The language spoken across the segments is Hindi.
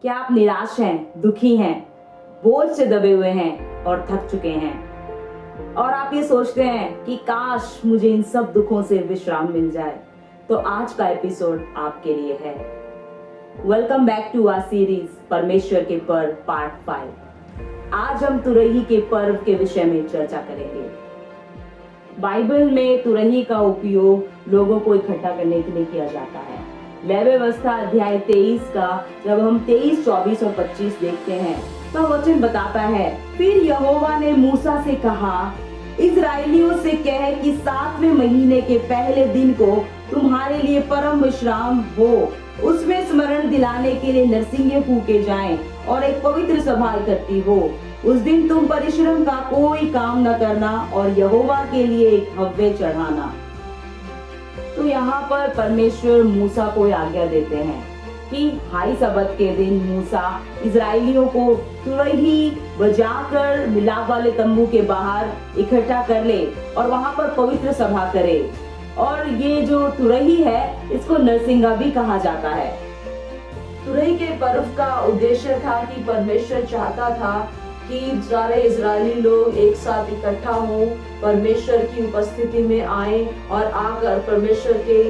क्या आप निराश हैं, दुखी हैं, बोझ से दबे हुए हैं और थक चुके हैं और आप ये सोचते हैं कि काश मुझे इन सब दुखों से विश्राम मिल जाए, तो आज का एपिसोड आपके लिए है। Welcome back to our series परमेश्वर के पर्व पार्ट 5। आज हम तुरही के पर्व के विषय में चर्चा करेंगे। बाइबल में तुरही का उपयोग लोगों को इकट्ठा करने के लिए किया जाता है। लेवी व्यवस्था अध्याय 23 का जब हम 23, 24 और 25 देखते हैं तो वचन बताता है, फिर यहोवा ने मूसा से कहा, इजराइलियों से कह कि 7वें महीने के पहले दिन को तुम्हारे लिए परम विश्राम हो, उसमें स्मरण दिलाने के लिए नरसिंगे फूके जाएं और एक पवित्र सभा इकट्ठी हो। उस दिन तुम परिश्रम का कोई काम न करना और यहोवा के लिए एक हव्य चढ़ाना। तो यहाँ पर परमेश्वर मूसा को आज्ञा देते हैं कि हाई सबत के दिन मूसा इजराइलियों को तुरही बजाकर मिलाप वाले तंबू के बाहर इकट्ठा कर ले और वहां पर पवित्र सभा करे। और ये जो तुरही है इसको नरसिंगा भी कहा जाता है। तुरही के पर्व का उद्देश्य था कि परमेश्वर चाहता था कि सारे इजरायली लोग एक साथ इकट्ठा हों, परमेश्वर की उपस्थिति में आए और आकर परमेश्वर के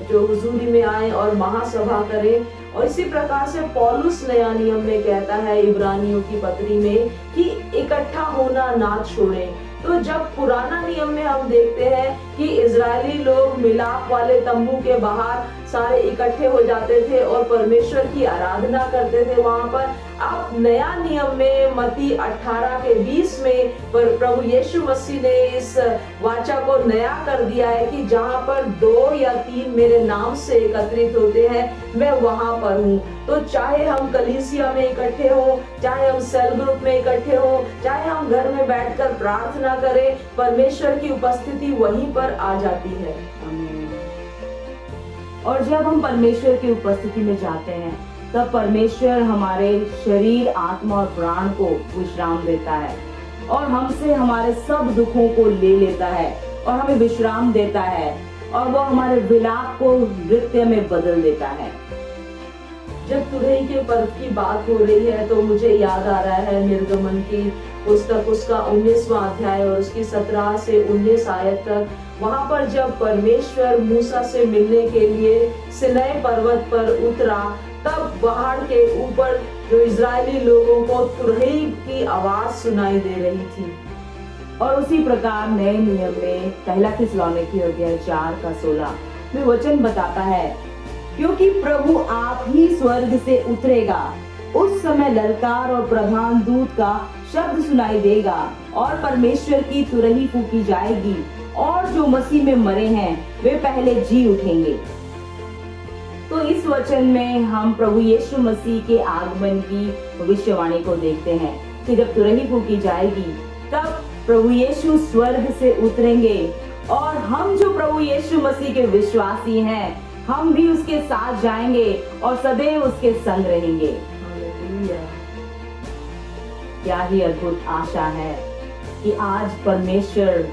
जो हुजूरी में आए और महासभा करें। और इसी प्रकार से पौलुस नया नियम में कहता है इब्रानियों की पत्री में कि इकट्ठा होना ना छोड़ें। तो जब पुराना नियम में हम देखते हैं कि इजरायली लोग मिलाप वाले तंबू के बाहर सारे इकट्ठे हो जाते थे और परमेश्वर की आराधना करते थे वहां पर। अब नया नियम में मत्ती 18 के 20 में प्रभु यीशु मसीह ने इस वाचा को नया कर दिया है कि जहां पर 2 या 3 मेरे नाम से एकत्रित होते हैं मैं वहां पर हूँ। तो चाहे हम कलीसिया में इकट्ठे हो, चाहे हम सेल ग्रुप में इकट्ठे हो, चाहे हम घर में बैठकर प्रार्थना करें, परमेश्वर की उपस्थिति वहीं पर आ जाती है। और जब हम परमेश्वर की उपस्थिति में जाते हैं तब परमेश्वर हमारे शरीर, आत्मा और प्राण को विश्राम देता है और हमसे हमारे सब दुखों को ले लेता है और हमें विश्राम देता है और वो हमारे विलाप को नृत्य में बदल देता है। जब तुरही के पर्व की बात हो रही है तो मुझे याद आ रहा है निर्गमन की पुस्तक, उसका 19वां अध्याय और उसकी 17 से 19 आयत तक। वहां पर जब परमेश्वर मूसा से मिलने के लिए सिनै पर्वत पर उतरा तब पहाड़ के ऊपर जो इजरायली लोगों को तुरही की आवाज सुनाई दे रही थी। और उसी प्रकार नए नियम में पहला थिस्सलुनीकी अध्याय 4 का 16 में वचन बताता है, क्योंकि प्रभु आप ही स्वर्ग से उतरेगा, उस समय ललकार और प्रधान दूत का शब्द सुनाई देगा और परमेश्वर की तुरही फूकी जाएगी और जो मसीह में मरे हैं वे पहले जी उठेंगे। तो इस वचन में हम प्रभु यीशु मसीह के आगमन की भविष्यवाणी को देखते हैं कि जब तुरही फूकी जाएगी तब प्रभु यीशु स्वर्ग से उतरेंगे और हम जो प्रभु यीशु मसीह के विश्वासी हैं हम भी उसके साथ जाएंगे और सदैव उसके संग रहेंगे। क्या ही अद्भुत आशा है कि आज परमेश्वर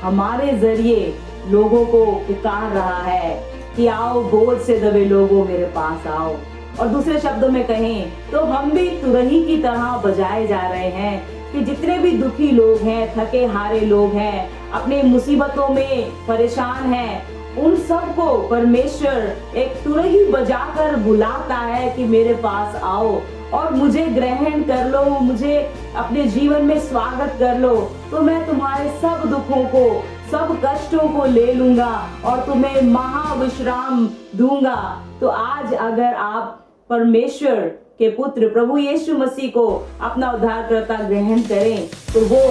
हमारे जरिए लोगों को पुकार रहा है कि आओ बोझ से दबे लोगों मेरे पास आओ। और दूसरे शब्दों में कहें तो हम भी तुरही की तरह बजाए जा रहे हैं कि जितने भी दुखी लोग हैं, थके हारे लोग हैं, अपने मुसीबतों में परेशान हैं, उन सबको परमेश्वर एक तुरही बजाकर बुलाता है कि मेरे पास आओ और मुझे ग्रहण कर लो, मुझे अपने जीवन में स्वागत कर लो, तो मैं तुम्हारे सब दुखों को, सब कष्टों को ले लूंगा और तुम्हें महाविश्राम दूंगा। तो आज अगर आप परमेश्वर के पुत्र प्रभु यीशु मसीह को अपना उद्धारकर्ता ग्रहण करें तो वो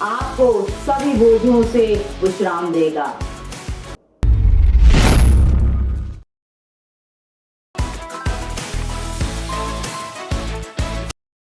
आपको सभी बोझों से विश्राम देगा।